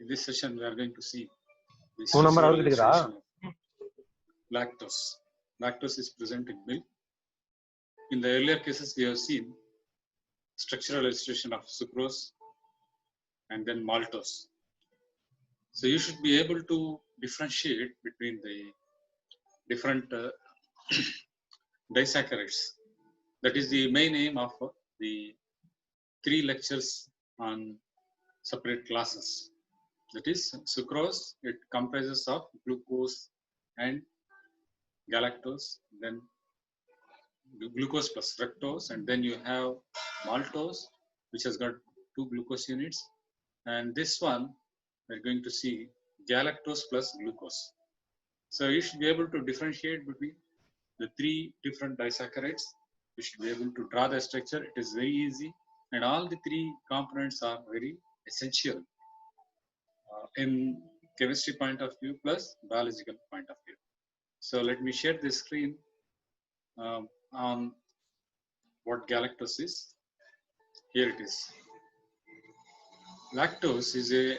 In this session, we are going to see the Phone number structural avukku idikira? illustration of lactose. Lactose is present in milk. In the earlier cases, we have seen structural illustration of sucrose and then maltose. So you should be able to differentiate between the different disaccharides. That is the main aim of the 3 lectures on separate classes. That is sucrose, it comprises of glucose and galactose, then glucose plus fructose, and then you have maltose, which has got 2 glucose units, and this one we're going to see galactose plus glucose. So you should be able to differentiate between the 3 different disaccharides. You should be able to draw the structure. It is very easy, and all the 3 components are very essential in chemistry point of view plus biological point of view. So let me share the screen on what galactose is. Here it is. Lactose is a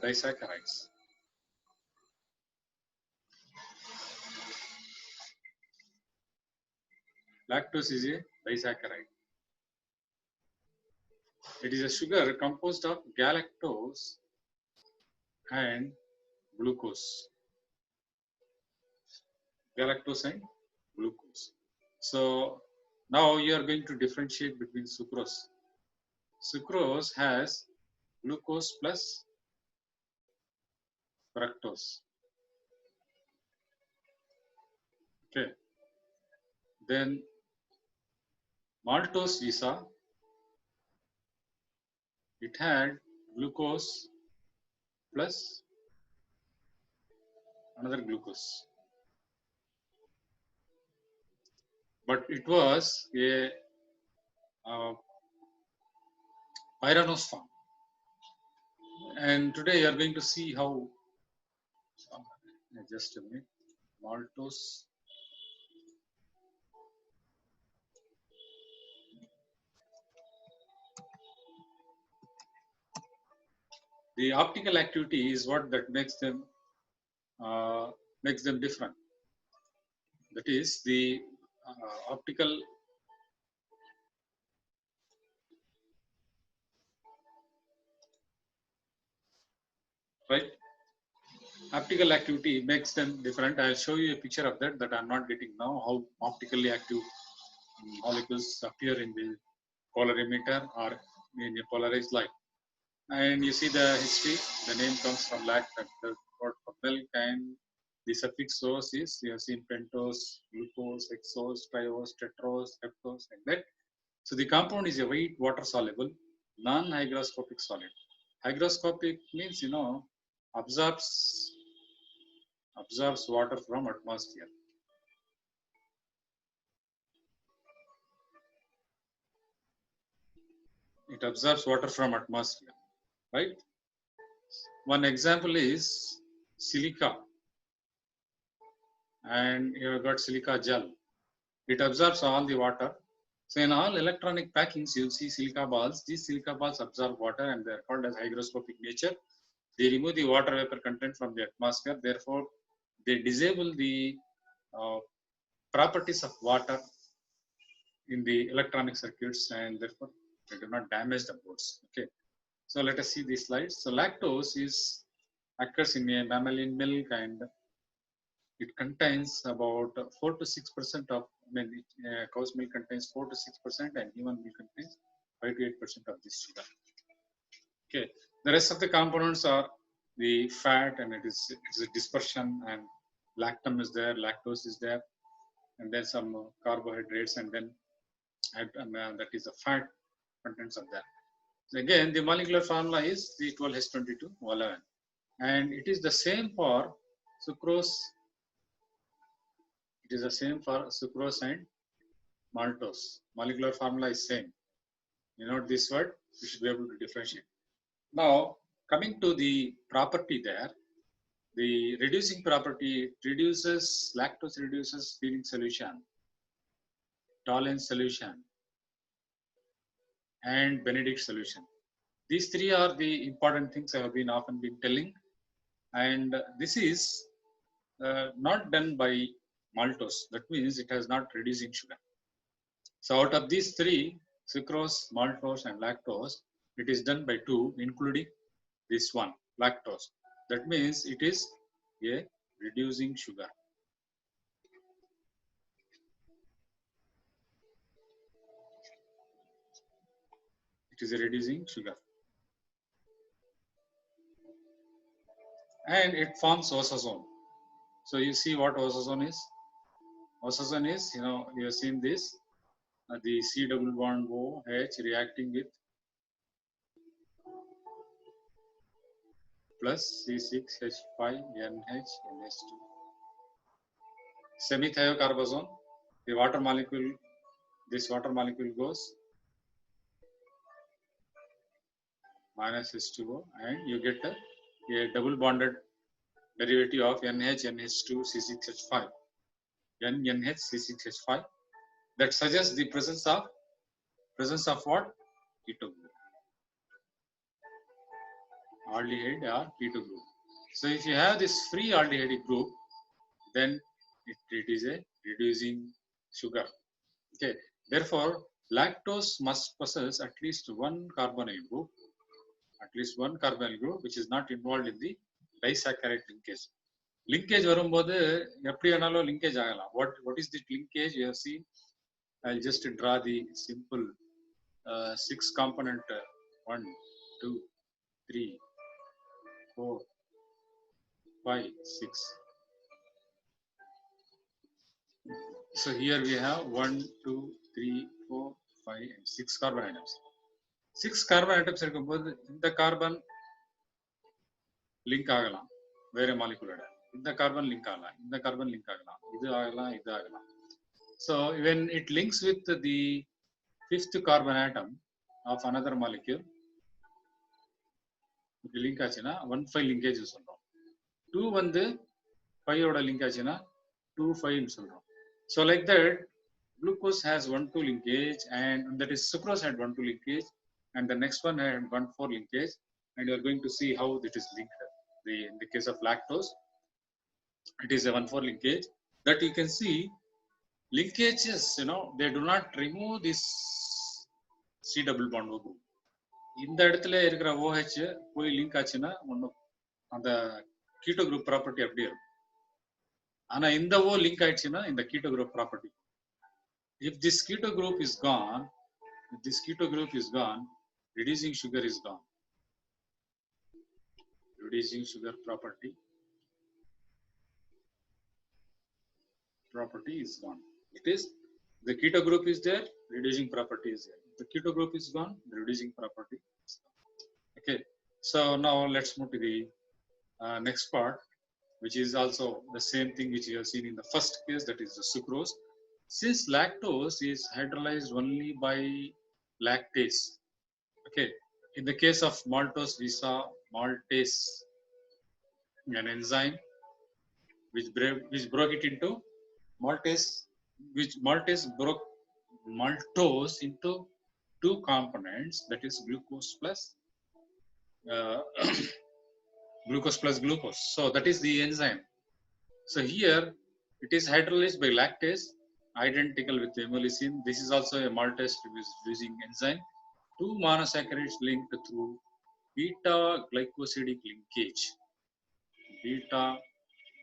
disaccharide. Lactose is a disaccharide. It is a sugar composed of galactose and glucose. Galactose and glucose. So now you are going to differentiate between sucrose. Sucrose has glucose plus fructose. Okay. Then maltose isa, it had glucose plus another glucose. But it was a pyranose form. And today you are going to see how, just a minute, maltose. The optical activity is what that makes them different. That is the optical right. Optical activity makes them different. I'll show you a picture of that I'm not getting now, how optically active molecules appear in the polarimeter or in a polarized light. And you see the history, the name comes from lactate, the word for milk, and the suffix "ose" is, you have seen pentose, glucose, hexose, triose, tetrose, heptose, like that. So the compound is a white water soluble, non-hygroscopic solid. Hygroscopic means, absorbs water from atmosphere. It absorbs water from atmosphere, right? One example is silica, and you have got silica gel. It absorbs all the water. So in all electronic packings, you'll see silica balls. These silica balls absorb water and they're called as hygroscopic nature. They remove the water vapor content from the atmosphere. Therefore, they disable the properties of water in the electronic circuits, and therefore they do not damage the boards. Okay. So let us see these slides. So lactose occurs in a mammalian milk, and it contains about 4 to 6% of, cow's milk contains 4 to 6%, and human milk contains 5 to 8% of this sugar. Okay, the rest of the components are the fat, and it is a dispersion, and lactum is there, lactose is there, and then some carbohydrates, and then that is the fat contents of that. So again, the molecular formula is C12H22O11, and it is the same for sucrose. It is the same for sucrose and maltose. Molecular formula is same. You note this word, you should be able to differentiate. Now, coming to the property there, the reducing property, lactose reduces Fearing solution, Tollens solution, and Benedict solution. These three are the important things I have been often been telling, and this is not done by maltose. That means it has not reducing sugar. So out of these three, sucrose, maltose, and lactose, it is done by two, including this one, lactose. That means it is a reducing sugar. It is a reducing sugar. And it forms osazone. So you see what osazone is? Osazone is, you have seen this, the C double bond OH reacting with plus C6H5NH2. Semi-thiocarbazone, the water molecule, this water molecule goes minus H2O, and you get a double bonded derivative of NH2C6H5. NNHC6H5. That suggests the presence of what? Keto group. Aldehyde or keto group. So if you have this free aldehyde group, then it is a reducing sugar. Okay. Therefore, lactose must possess at least one carbonyl group, which is not involved in the disaccharide linkage. Linkage varumbodhu eppadi venalo linkage agala. What is the linkage you have seen? I'll just draw the simple 6 component 1, 2, 3, 4, 5, 6. So here we have 1, 2, 3, 4, 5, and 6 carbon atoms. 6 carbon atoms irkumbodhu indha carbon link agalam vere molecule oda, indha carbon link agalam, indha carbon link agalam, idu agalam. So when it links with the 5th carbon atom of another molecule, link ஆச்சுனா 1,5 linkage சொல்றோம். 2 வந்து 5 ஓட link ஆச்சுனா 2,5 னு சொல்றோம். So like that, glucose has 1,2 linkage, and that is sucrose had 1,2 linkage, and the next one had 1,4 linkage, and you are going to see how it is linked. In the case of lactose, it is a 1,4 linkage. That you can see linkages, they do not remove this C double bond O group. இந்த இடத்துல இருக்கிற OH போய் link ஆச்சுன்னா அந்த keto group property அப்படியே இருக்கும். ஆனா இந்த O லிங்க் ஆயிடுச்சுன்னா இந்த keto group property. If this keto group is gone, reducing sugar is gone. Reducing sugar property is gone. It is the keto group is there, reducing property is there. The keto group is gone, the reducing property is gone. Okay, so now let's move to the next part, which is also the same thing which you have seen in the first case, that is the sucrose. Since lactose is hydrolyzed only by lactase, okay, in the case of maltose we saw maltase, an enzyme which broke it into maltase, which maltase broke maltose into 2 components, that is glucose plus glucose. So that is the enzyme. So here it is hydrolyzed by lactase, identical with hemolysin. This is also a maltase using enzyme. 2 monosaccharides linked through beta glycosidic linkage. Beta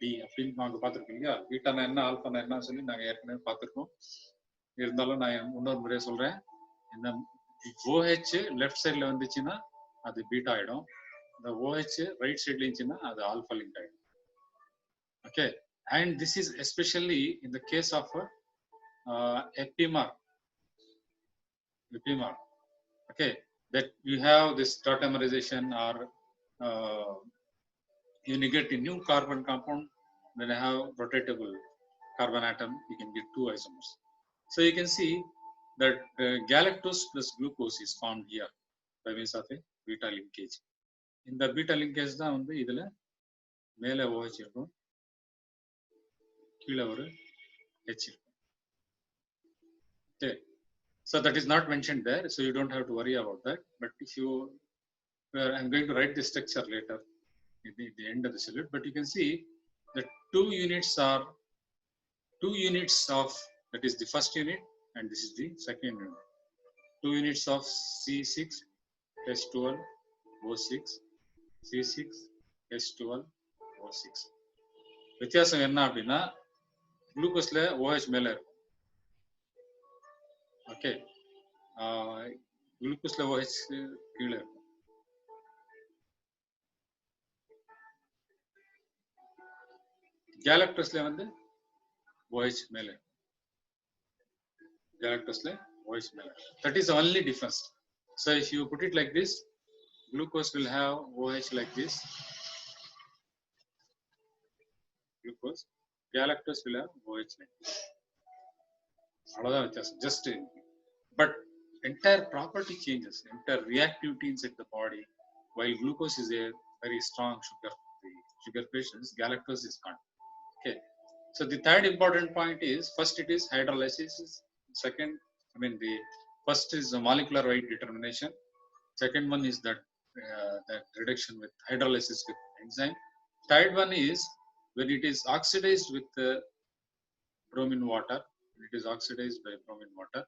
D அப்படின்னு நாங்கள் பார்த்துருக்கீங்க. பீட்டானா என்ன, ஆல்ஃபானா என்ன சொல்லி நாங்கள் ஏற்கனவே பார்த்துருக்கோம். இருந்தாலும் நான் இன்னொரு முறையாக சொல்கிறேன். இந்த OH லெஃப்ட் சைடில் வந்துச்சுன்னா அது பீட்டா ஆகிடும். இந்த OH ரைட் சைடில் இருந்துச்சுன்னா அது ஆல்ஃபா லிங்க் ஆகிடும். Okay, and this is especially in the case of epimer. Okay, that you have this tautomerization or you get a new carbon compound, then I have rotatable carbon atom, you can get 2 isomers. So you can see that galactose plus glucose is formed here by means of a beta linkage. In the beta linkage தான் வந்து இதுல மேலே OH இருக்கும், கீழே ஒரு H இருக்கும். Okay, so that is not mentioned there, so you don't have to worry about that. But if you where I'm going to write the structure later at the end of the solute, but you can see the two units of, that is the first unit and this is the second unit. 2 units of C6 H12 O6 C6 H12 O6. வித்தியாசம் என்ன அப்படின்னா குளுக்கோஸ்ல OH மேல இருக்கும். Okay, குளுக்கோஸ்ல OH கீழே இருக்கும். கேலக்டோஸ்ல வந்து OH மேல, galactose OH மேல. That is the only difference. So if you put it like this, glucose will have OH like this. Glucose, galactose will have OH like this. அவ்வளவுதான் வித்தியாசம். Just, but entire property changes, entire reactivity inside the body. While glucose is a very strong sugar, the sugar patients, galactose is not. Okay. So the third important point is, first it is hydrolysis. Second, the first is the molecular weight determination. Second one is that reduction with hydrolysis with enzyme. Third one is when it is oxidized with bromine water. When it is oxidized by bromine water,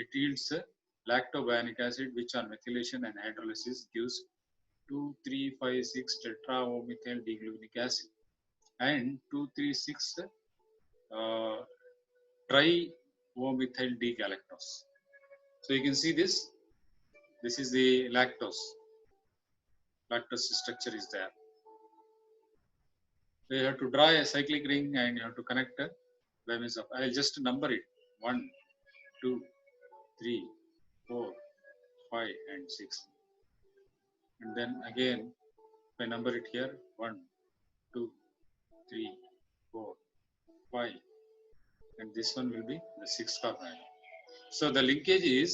it yields lactobionic acid, which on methylation and hydrolysis gives 2,3,5,6 tetraomethyl digluconic acid and 2,3,6 tri-O-methyl D-galactose. So you can see this. This is the lactose. Lactose structure is there. So you have to draw a cyclic ring and you have to connect by means of, I'll just number it 1, 2, 3, 4, 5 and 6. And then again, if I number it here 1, 2, 3, 4, 5. And this one will be the 6th carbon. So the linkage is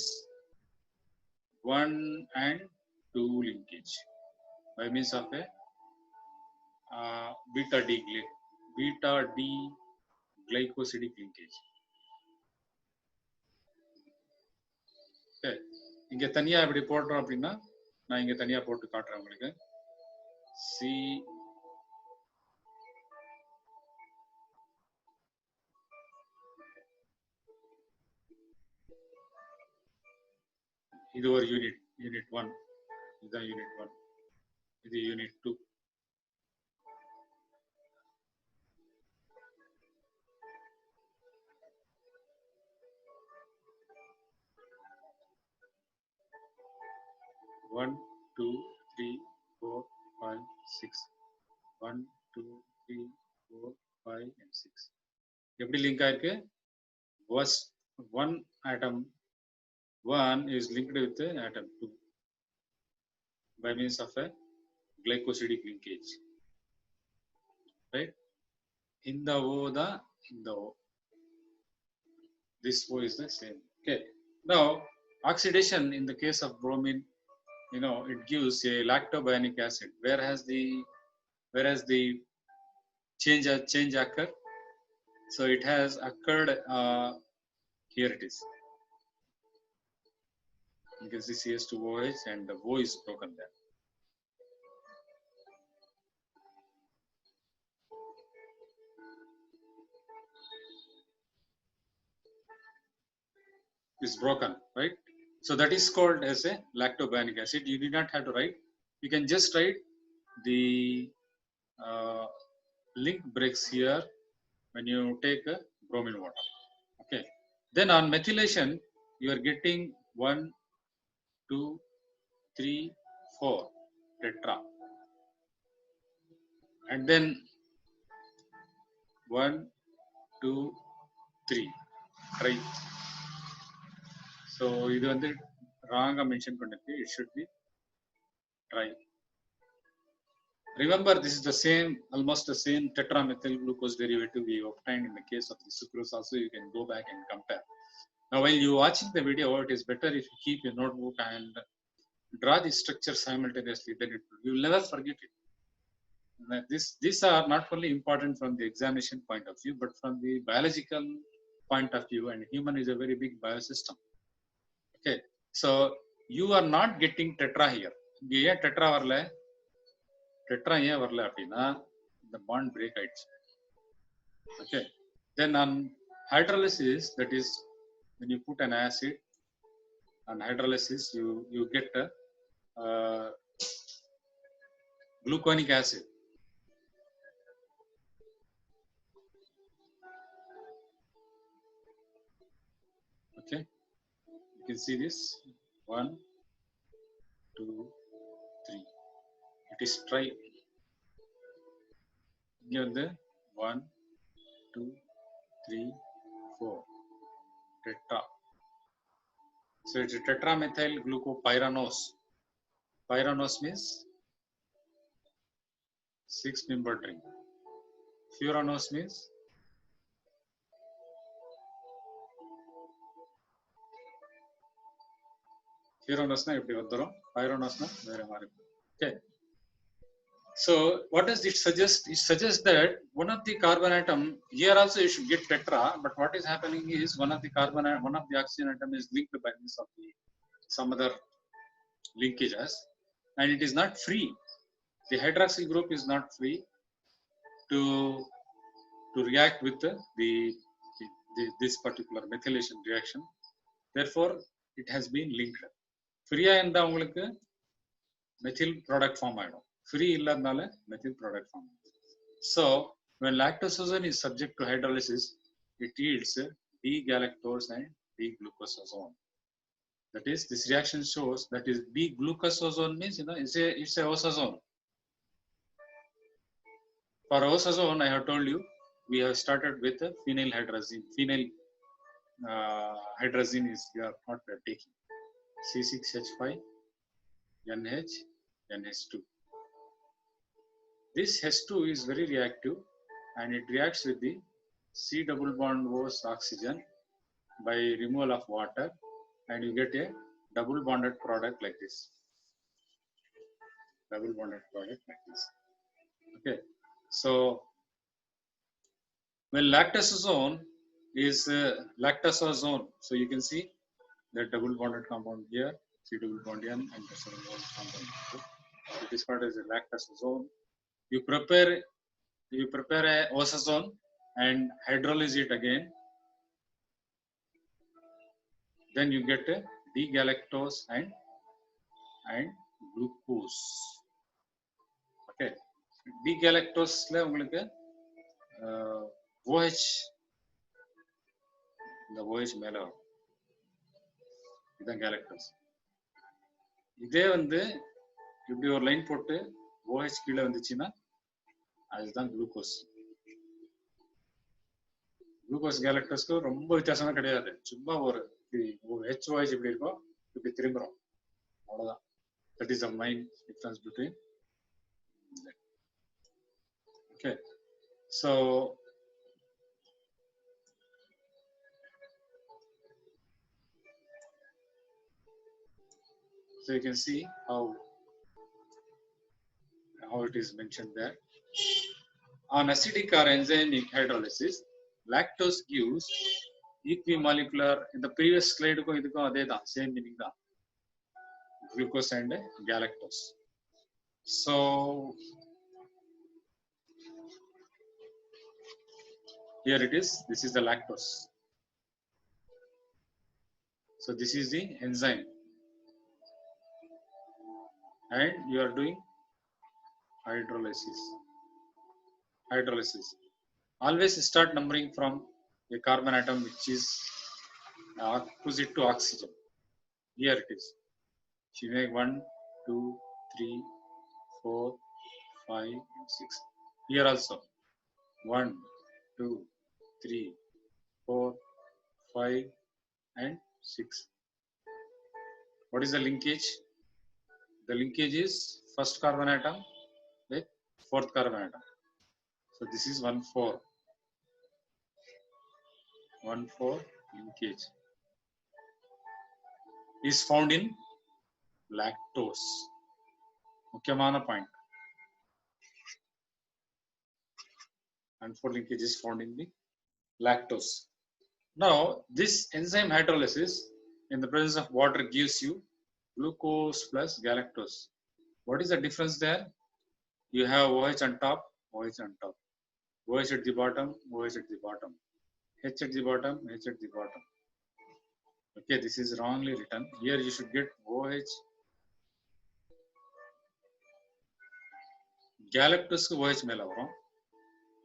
1 and 2 linkage by means of a beta D glycosidic linkage. Okay. இங்க தனியா இப்படி போடுறோம் அப்படின்னா, நான் இங்க தனியா போட்டு காட்டுறேன் உங்களுக்கு. C இது ஒரு யூனிட் 1, இதுதான் யூனிட் 1, இது யூனிட் 2. One, 2, 3, 4, 5, 6. 1, 2, 3, 4, 5 and 6. எப்படி லிங்க் ஆயிருக்கு? Was one atom 1 is linked with the atom 2 by means of a glycosidic linkage, right? In the O, this O is the same. Okay. Now oxidation in the case of bromine, it gives a lactobionic acid, whereas the change occur. So it has occurred. Here it is. You can see CS2OH and the O is broken there. It's broken, right? So that is called as a lactobionic acid. You do not have to write. You can just write the link breaks here when you take a bromine water. Okay. Then on methylation, you are getting 1, 2, 3, 4 tetra. And then 1, 2, 3 tri. So இது வந்து wrong mention பண்ணிருக்கு. It should be tri. Remember, this is the same, almost the same tetramethyl glucose derivative we obtained in the case of the sucrose. Also, you can go back and compare. Now, while you watching the video, it is better if you keep your notebook and draw the structure simultaneously. Then you will never forget it. These are not only important from the examination point of view, but from the biological point of view. And human is a very big biosystem. Okay, so you are not getting tetra here. இங்க ஏன் tetra வரல, tetra ஏன் வரல அப்படின்னா இந்த bond break ஆயிடுச்சு. Okay, then on hydrolysis, that is when you put an acid on hydrolysis, you get a gluconic acid. Okay, you can see this 1, 2, 3. It is tri. Here the 1, 2, 3, 4. Tetra. So it's a tetramethyl glucopyranose. Pyranose means 6-membered ring. Furanose means furanose na eppadi vandarum, pyranose na vera mari. Okay. So what does it suggest? It suggests that one of the carbon atom, here also you should get tetra, but what is happening is one of the oxygen atom is linked by means of some other linkages, and it is not free. The hydroxyl group is not free to react with this particular methylation reaction. Therefore, it has been linked. Free and the methyl product form. Free illadnala methyl product form. So when lactosazone is subject to hydrolysis, it yields D-galactose and D-glucosazone. That is, this reaction shows that is D-glucosazone means it's a osazone. For osazone, I have told you we have started with a phenyl hydrazine. Phenyl hydrazine is we are not taking. C6H5 NH NH2. This H2 is very reactive and it reacts with the C double bond O oxygen by removal of water, and you get a double bonded product like this. Double bonded product like this. Okay, so when lactosazone is lactosazone, so you can see the double bonded compound here, C double bond N, and the compound. It is called as a lactosazone. You prepare a osazone and hydrolyze it again. Then you get a D-galactose and glucose. Okay, D-galactose la ungalku OH, the OH mela idan galactose. இதே வந்து இப்படி ஒரு line போட்டு OH கீழே வந்துச்சுன்னா அதுதான் glucose. Glucose கேலக்டோஸ்க்கு ரொம்ப வித்தியாசமே கிடையாது. சும்மா ஒரு HOH இப்படி இருக்கும், இப்படி திரும்புறோம், அவ்வளவுதான். That is the main difference between that. Okay, so you can see how it is mentioned there. On acidic or enzymic hydrolysis, lactose gives equimolecular. In the previous slide ko idukku adhe da same meaning da, glucose and galactose. So here it is, this is the lactose. So this is the enzyme and you are doing hydrolysis. Always start numbering from a carbon atom which is opposite to oxygen. Here it is. So you make 1, 2, 3, 4, 5, 6. Here also 1, 2, 3, 4, 5, and 6. What is the linkage? The linkage is first carbon atom with fourth carbon atom. So this is 1,4. 1,4 linkage is found in lactose. Mukyamana point. 1,4 linkage is found in the lactose. Now this enzyme hydrolysis in the presence of water gives you glucose plus galactose. What is the difference there? You have OH on top, OH on top, OH at the bottom, OH at the bottom, H at the bottom, H at the bottom. Okay, this is wrongly written. Here you should get OH. Galactose ku OH மேல வரும்,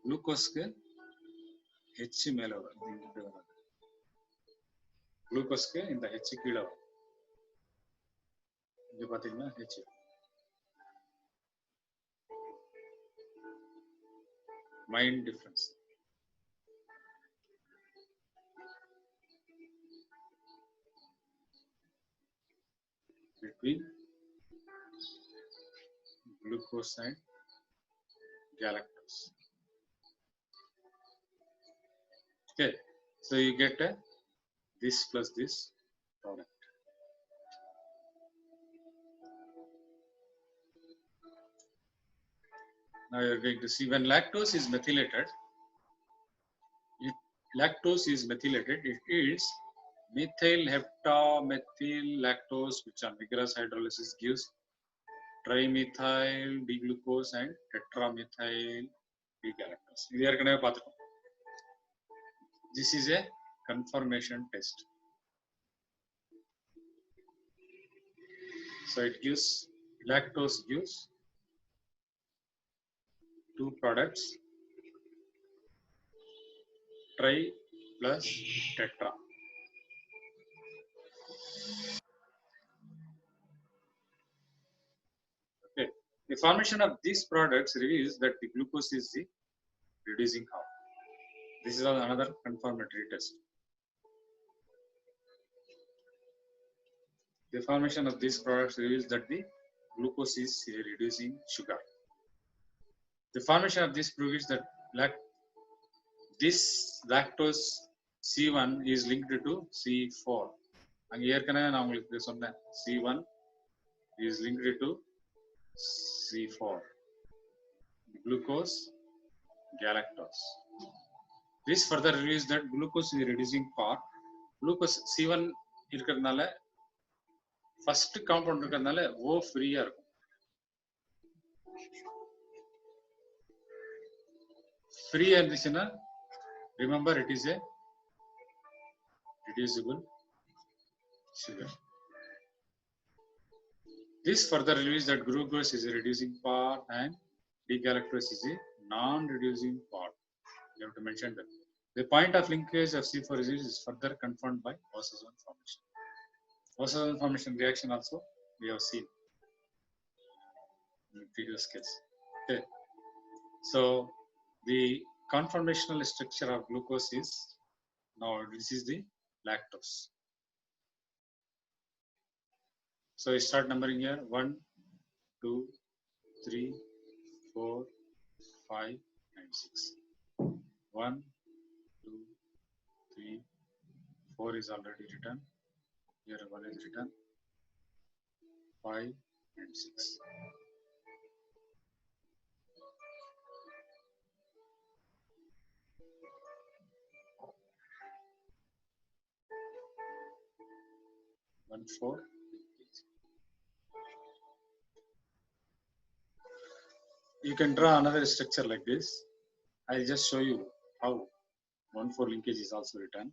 glucose ku H மேல வரும். Glucose ku இந்த H கீழ வரும். இங்க பாத்தீங்கன்னா H. Main difference. Between glucose and galactose. Okay, so you get this plus this product. Now you are going to see when lactose is methylated. Lactose is methylated. It is methyl heptamethyl lactose, which on vigorous hydrolysis gives trimethyl D-glucose and tetramethyl D-galactose. This is a conformation test. So it gives, lactose gives two products, tri plus tetra. Okay. The formation of these products reveals that the glucose is the reducing half. This is another confirmatory test. The formation of these products reveals that the glucose is reducing sugar. The formation of this proves that this lactose C1 is linked to C4. And here C1 is linked to C4. Glucose, galactose. This further reveals that glucose is reducing part. Glucose C1 இருக்கிறதுனால first compound இருக்கிறதுனால O free ஆ இருக்கும். Free இருந்துச்சுன்னா remember it is a reducible sugar. This further reveals that glucose is a reducing part and D-galactose is a non-reducing part. You have to mention that. The point of linkage of C4 is further confirmed by Boss's-1 formation. Boss's-1 formation reaction also we have seen in previous case. Okay. So the conformational structure of glucose is, now this is the lactose. So we start numbering here 1, 2, 3, 4, 5, and 6. 1, 2, 3, 4 is already written. Here 1 is written. 5 and 6. One, 4. You can draw another structure like this. I'll just show you how 1,4 linkage is also written.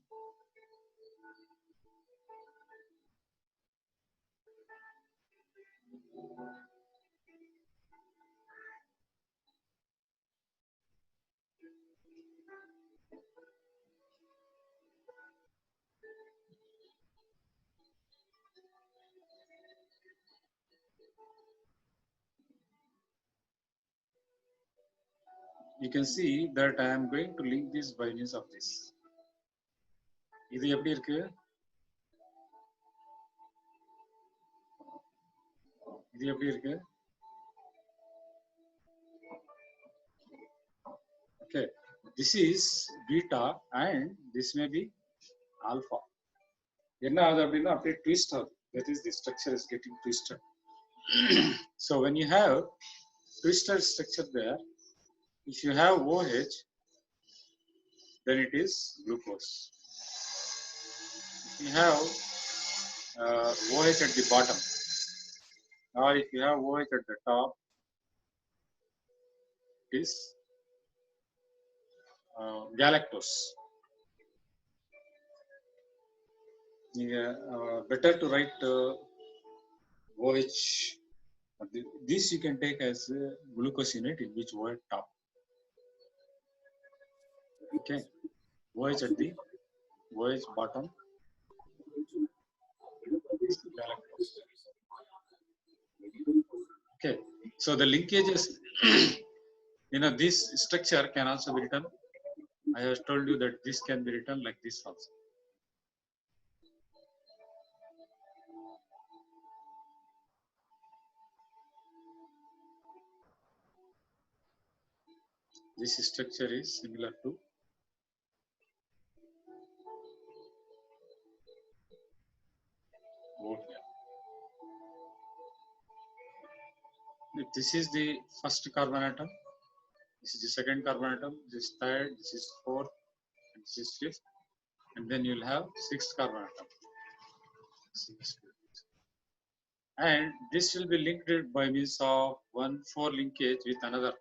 You can see that I am going to link this by means of this. இது எப்படி இருக்கு? இது எப்படி இருக்கு? Okay, this is beta and this may be alpha. என்ன ஆகுது அப்படின்னா அப்படியே twist ஆகுது. That is, the structure is getting twisted. So when you have twisted structure there, if you have OH, then it is glucose. If you have OH at the bottom, or if you have OH at the top, it is galactose. Better to write OH. This you can take as glucose unit in which OH top. Okay, OH at the OH bottom. Galactose. Okay, so the linkages, this structure can also be written. I have told you that this can be written like this also. This structure is similar to OH. This is the first carbon atom. This is the second carbon atom. This is third. This is fourth. And this is fifth. And then you'll have sixth carbon atom. And this will be linked by means of 1,4 linkage with another.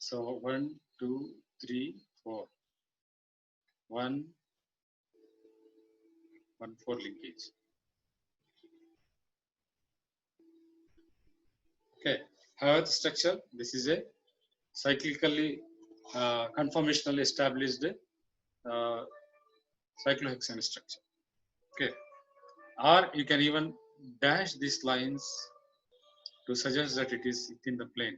So 1, 2, 3, 4. 1, 1,4 linkage. Okay. However, the structure, this is a cyclically conformationally established cyclohexane structure. Okay. Or you can even dash these lines to suggest that it is within the plane.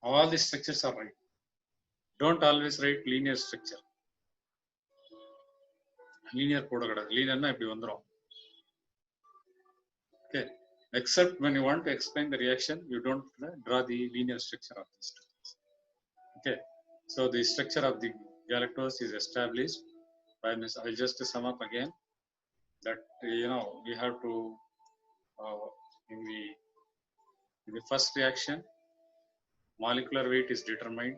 All the structures are right. Don't always write linear structure. Linear podagada. Linear na ipdi vandrom. Okay. Except when you want to explain the reaction, you don't draw the linear structure of this. Okay. So the structure of the galactose is established by means. I'll just sum up again that we have to in the first reaction, molecular weight is determined.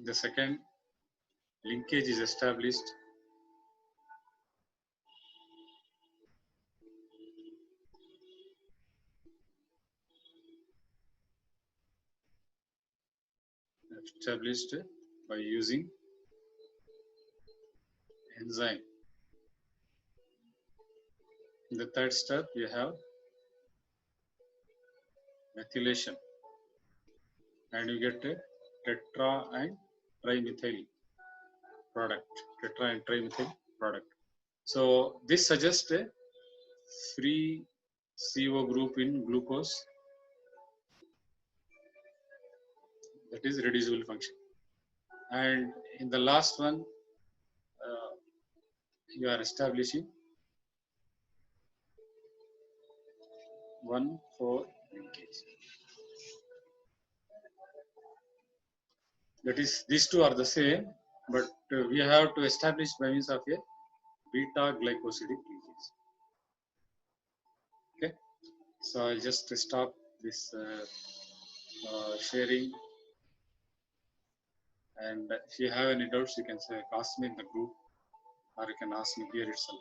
The second, linkage is established. Established by using enzyme. In the third step, we have methylation, and you get a tetra and trimethyl product. Tetra and trimethyl product. So this suggests a free CO group in glucose, that is reducible function. And in the last one, you are establishing 1,4 linkage. That is, these two are the same, but we have to establish by means of a beta glycosidic linkage. Okay, so I'll just stop this sharing, and if you have any doubts, you can ask me in the group, or you can ask me here itself.